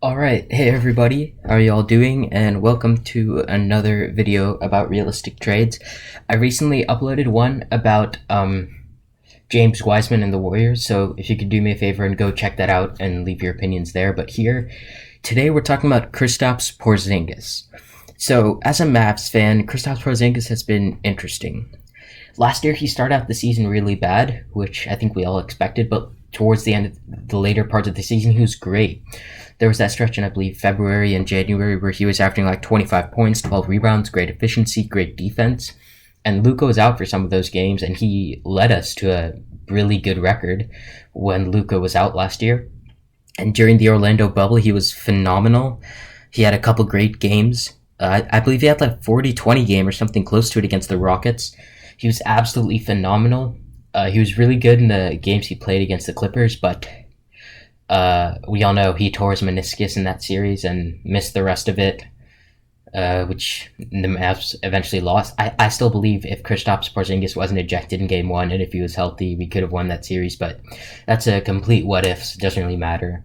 Alright, hey everybody, how are y'all doing? And welcome to another video about realistic trades. I recently uploaded one about James Wiseman and the Warriors, so if you could do me a favor and go check that out and leave your opinions there. But today we're talking about Kristaps Porzingis. So, as a Mavs fan, Kristaps Porzingis has been interesting. Last year he started out the season really bad, which I think we all expected, but towards the end of the later parts of the season he was great. There was that stretch in, I believe, February and January where he was averaging like 25 points, 12 rebounds, great efficiency, great defense. And Luka was out for some of those games, and he led us to a really good record when Luka was out last year. And during the Orlando bubble, he was phenomenal. He had a couple great games. I believe he had like 40-20 game or something close to it against the Rockets. He was absolutely phenomenal. He was really good in the games he played against the Clippers, but we all know he tore his meniscus in that series and missed the rest of it, which the Mavs eventually lost. I still believe if Kristaps Porzingis wasn't ejected in Game 1 and if he was healthy, we could have won that series, but that's a complete what-if, so it doesn't really matter.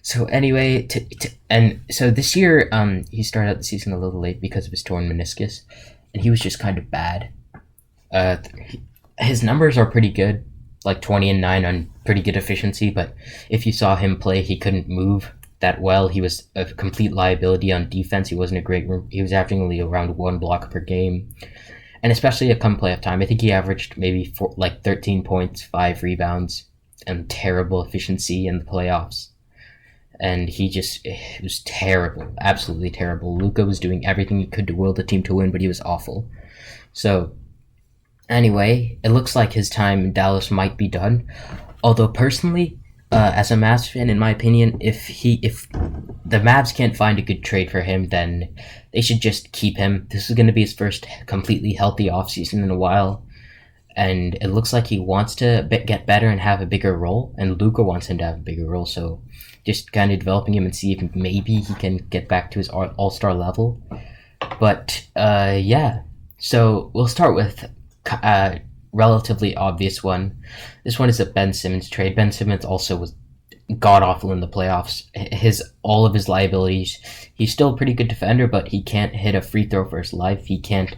So anyway, so this year, he started out the season a little late because of his torn meniscus, and he was just kind of bad. His numbers are pretty good, like 20 and 9 on pretty good efficiency, but if you saw him play, he couldn't move that well. He was a complete liability on defense. He wasn't a great, he was averaging only around 1 block per game. And especially at come playoff time, I think he averaged maybe 13 points, 5 rebounds, and terrible efficiency in the playoffs. And it was terrible, absolutely terrible. Luka was doing everything he could to will the team to win, but he was awful. So, anyway, it looks like his time in Dallas might be done. Although personally, as a Mavs fan, in my opinion, if the Mavs can't find a good trade for him, then they should just keep him. This is going to be his first completely healthy offseason in a while, and it looks like he wants to get better and have a bigger role, and Luka wants him to have a bigger role, so just kind of developing him and see if maybe he can get back to his all-star level. But, yeah. So, we'll start with relatively obvious one. This one is a Ben Simmons trade. Ben Simmons also was god-awful in the playoffs. All of his liabilities. He's still a pretty good defender, but he can't hit a free throw for his life. He can't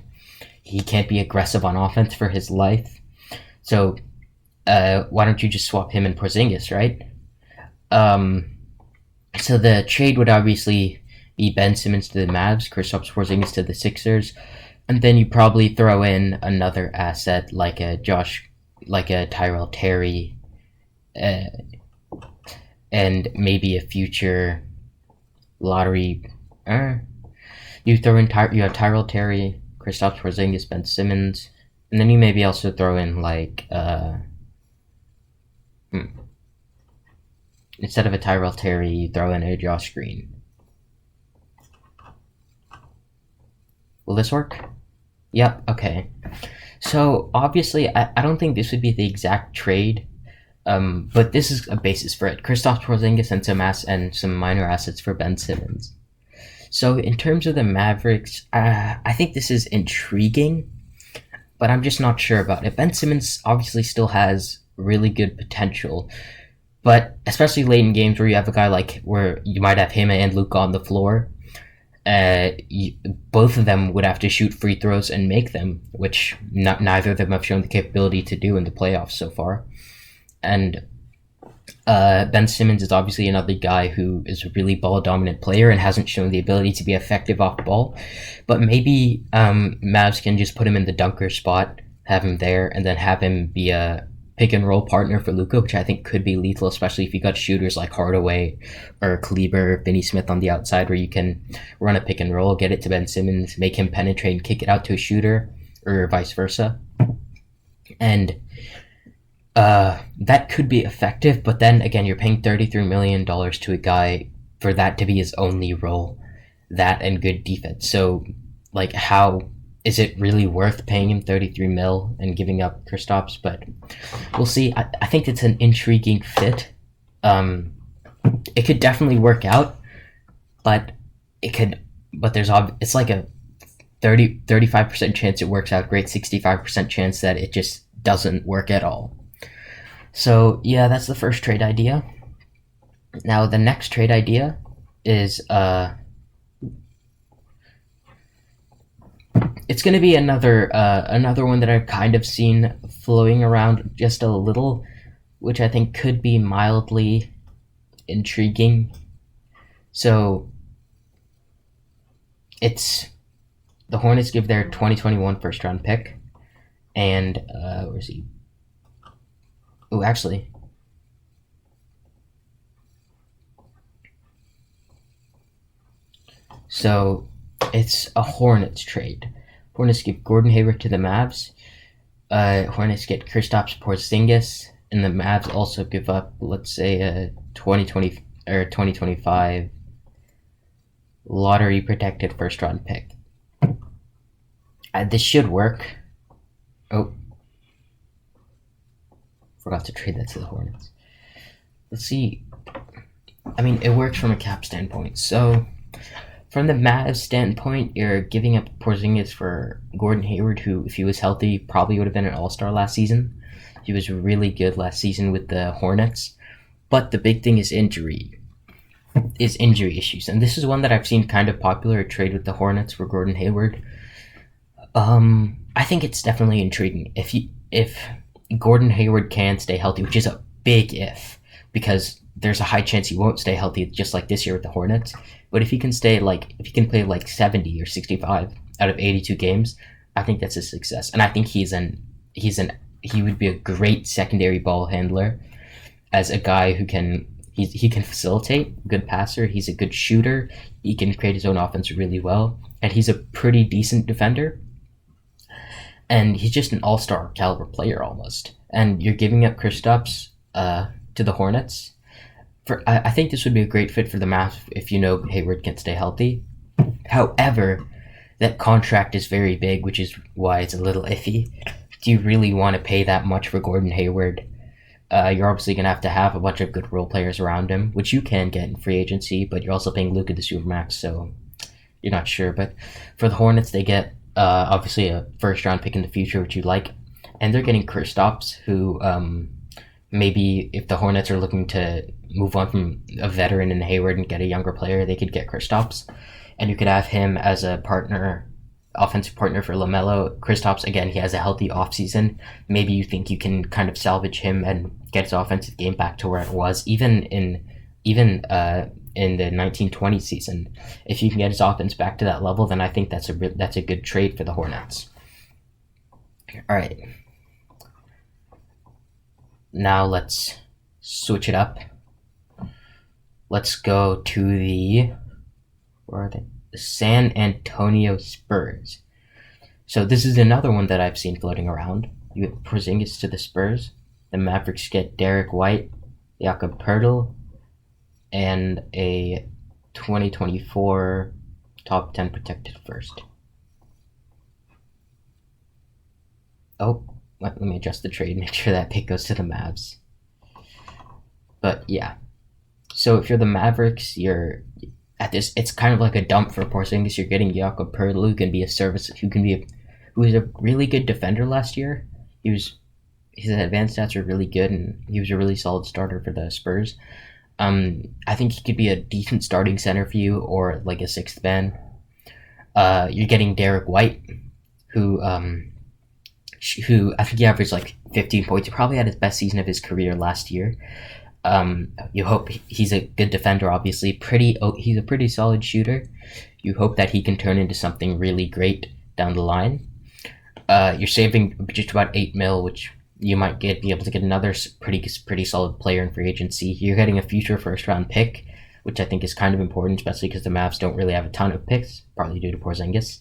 be aggressive on offense for his life. So, why don't you just swap him and Porzingis, right? So the trade would obviously be Ben Simmons to the Mavs, Kristaps Porzingis to the Sixers, and then you probably throw in another asset like a Tyrell Terry, and maybe a future lottery. You have Tyrell Terry, Kristaps Porzingis, Ben Simmons, and then you maybe also throw in instead of a Tyrell Terry, you throw in a Josh Green. Will this work? Yep, okay. So, obviously, I don't think this would be the exact trade, but this is a basis for it. Kristaps Porzingis and some minor assets for Ben Simmons. So, in terms of the Mavericks, I think this is intriguing, but I'm just not sure about it. Ben Simmons obviously still has really good potential, but especially late in games where you have a guy where you might have him and Luka on the floor, both of them would have to shoot free throws and make them, which neither of them have shown the capability to do in the playoffs so far. And Ben Simmons is obviously another guy who is a really ball-dominant player and hasn't shown the ability to be effective off ball. But maybe Mavs can just put him in the dunker spot, have him there, and then have him be a pick-and-roll partner for Luka, which I think could be lethal, especially if you got shooters like Hardaway or Kleber, Finney Smith on the outside, where you can run a pick-and-roll, get it to Ben Simmons, make him penetrate and kick it out to a shooter, or vice versa. And that could be effective, but then again, you're paying $33 million to a guy for that to be his only role, that and good defense. So, how is it really worth paying him $33 million and giving up Kristaps? But we'll see. I think it's an intriguing fit. It could definitely work out, but it's like a 35% chance it works out great, 65% chance that it just doesn't work at all. So yeah, that's the first trade idea. Now the next trade idea is it's going to be another one that I've kind of seen floating around just a little, which I think could be mildly intriguing. So it's the Hornets give their 2021 first round pick, and where's he? Oh, actually, so it's a Hornets trade. Hornets give Gordon Hayward to the Mavs. Hornets get Kristaps Porzingis, and the Mavs also give up, let's say, a 2020 or 2025 lottery protected first round pick. This should work. Oh, forgot to trade that to the Hornets. Let's see. I mean, it works from a cap standpoint. So, from the Mavs standpoint, you're giving up Porzingis for Gordon Hayward, who, if he was healthy, probably would have been an all-star last season. He was really good last season with the Hornets. But the big thing is injury issues. And this is one that I've seen kind of popular, a trade with the Hornets for Gordon Hayward. I think it's definitely intriguing. If Gordon Hayward can stay healthy, which is a big if, because there's a high chance he won't stay healthy, just like this year with the Hornets. But if he can play like 70 or 65 out of 82 games, I think that's a success. And I think he would be a great secondary ball handler, as a guy who can he can facilitate, good passer, he's a good shooter, he can create his own offense really well, and he's a pretty decent defender. And he's just an all-star caliber player almost. And you're giving up Kristaps to the Hornets. I think this would be a great fit for the Mavs if Hayward can stay healthy. However, that contract is very big, which is why it's a little iffy. Do you really want to pay that much for Gordon Hayward? You're obviously going to have a bunch of good role players around him, which you can get in free agency, but you're also paying Luka the Supermax, so you're not sure. But for the Hornets, they get obviously a first-round pick in the future, which you like, and they're getting Kristaps, who maybe if the Hornets are looking to move on from a veteran in Hayward and get a younger player, they could get Kristaps, and you could have him as a partner, offensive partner for LaMelo. Kristaps, again, he has a healthy offseason. Maybe you think you can kind of salvage him and get his offensive game back to where it was, even in the 1920 season. If you can get his offense back to that level, then I think that's a good trade for the Hornets. All right. Now let's switch it up. Let's go to the San Antonio Spurs. So this is another one that I've seen floating around. You get Porzingis to the Spurs. The Mavericks get Derek White, Jakob Poeltl, and a 2024 top 10 protected first. Oh, let me adjust the trade, make sure that pick goes to the Mavs. But yeah. So if you're the Mavericks, you're at this, it's kind of like a dump for Porzingis. You're getting Jakob Poeltl, who can be a service, who was a really good defender last year. His advanced stats are really good, and he was a really solid starter for the Spurs. I think he could be a decent starting center for you, or like a sixth man. You're getting Derek White, who I think he averaged like 15 points. He probably had his best season of his career last year. You hope he's a good defender, obviously. He's a pretty solid shooter. You hope that he can turn into something really great down the line. You're saving just about $8 million, which you might be able to get another pretty solid player in free agency. You're getting a future first round pick, which I think is kind of important, especially because the Mavs don't really have a ton of picks, partly due to Porzingis.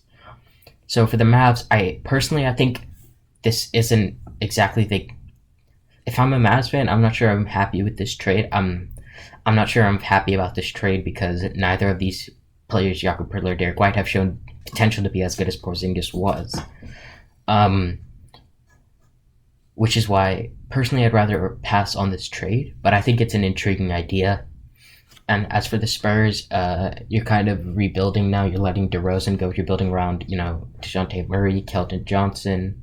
So for the Mavs, I think this isn't exactly if I'm a Mavs fan, I'm not sure I'm happy with this trade. I'm not sure I'm happy about this trade because neither of these players, Jakob Poeltl or Derek White, have shown potential to be as good as Porzingis was. Which is why, personally, I'd rather pass on this trade, but I think it's an intriguing idea. And as for the Spurs, you're kind of rebuilding now. You're letting DeRozan go. You're building around, DeJounte Murray, Keldon Johnson.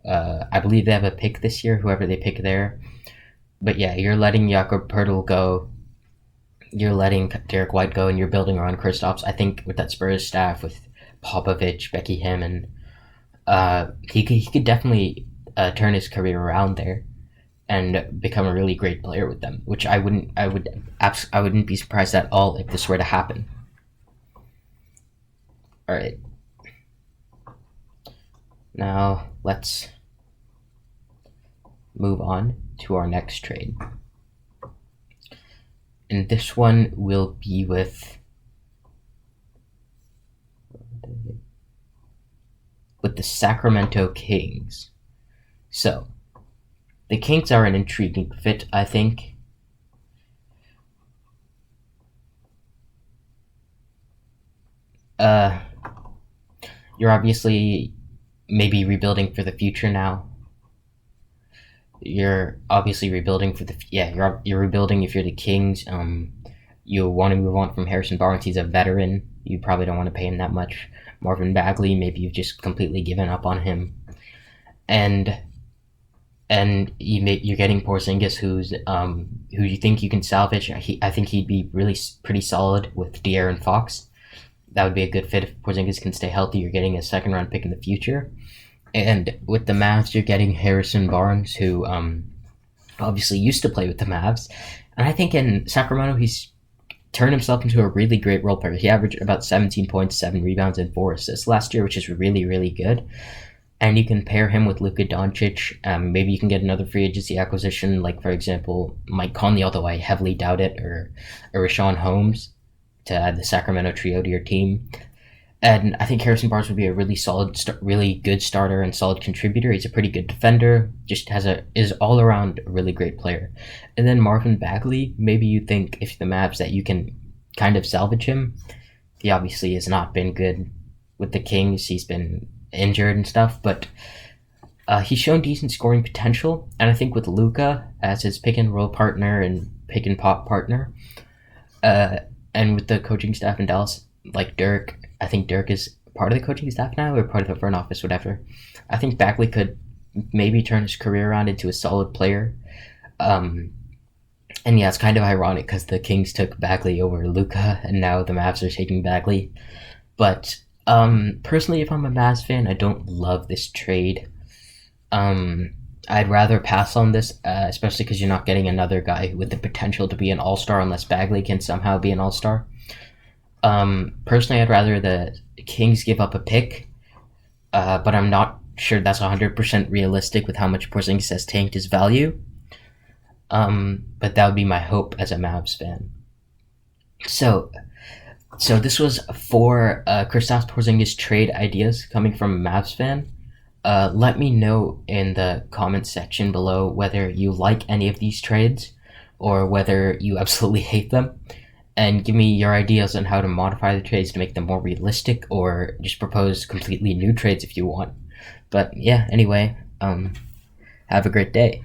I believe they have a pick this year, whoever they pick there. But yeah, you're letting Jakob Poeltl go. you're letting Derek White go and you're building around Kristaps. I think with that Spurs staff with Popovich, Becky Hammond, he could definitely turn his career around there and become a really great player with them. Which I wouldn't be surprised at all if this were to happen. All right, now let's move on to our next trade. And this one will be with the Sacramento Kings. So, the Kings are an intriguing fit, I think. You're obviously maybe rebuilding for the future now. You're obviously rebuilding for the you're rebuilding if you're the Kings. You want to move on from Harrison Barnes. He's a veteran. You probably don't want to pay him that much. Marvin Bagley, maybe you've just completely given up on him, and you're getting Porzingis, who you think you can salvage. I think he'd be really pretty solid with De'Aaron Fox. That would be a good fit if Porzingis can stay healthy. You're getting a second round pick in the future. And with the Mavs, you're getting Harrison Barnes, who obviously used to play with the Mavs. And I think in Sacramento, he's turned himself into a really great role player. He averaged about 17 points, 7 rebounds, and 4 assists last year, which is really, really good. And you can pair him with Luka Doncic. Maybe you can get another free agency acquisition, like, for example, Mike Conley, although I heavily doubt it, or Richaun Holmes to add the Sacramento trio to your team. And I think Harrison Barnes would be a really solid, really good starter and solid contributor. He's a pretty good defender, just is all around a really great player. And then Marvin Bagley, maybe you think if the Mavs that you can kind of salvage him. He obviously has not been good with the Kings. He's been injured and stuff, but he's shown decent scoring potential. And I think with Luka as his pick and roll partner and pick and pop partner, and with the coaching staff in Dallas, like Dirk, I think Dirk is part of the coaching staff now or part of the front office, whatever. I think Bagley could maybe turn his career around into a solid player. And yeah, it's kind of ironic because the Kings took Bagley over Luka, and now the Mavs are taking Bagley. But personally, if I'm a Mavs fan, I don't love this trade. I'd rather pass on this, especially because you're not getting another guy with the potential to be an all-star unless Bagley can somehow be an all-star. Personally, I'd rather the Kings give up a pick, but I'm not sure that's 100% realistic with how much Porzingis has tanked his value. But that would be my hope as a Mavs fan. So this was 4 Kristaps Porzingis trade ideas coming from a Mavs fan. Let me know in the comments section below whether you like any of these trades or whether you absolutely hate them. And give me your ideas on how to modify the trades to make them more realistic, or just propose completely new trades if you want. But yeah, anyway, have a great day.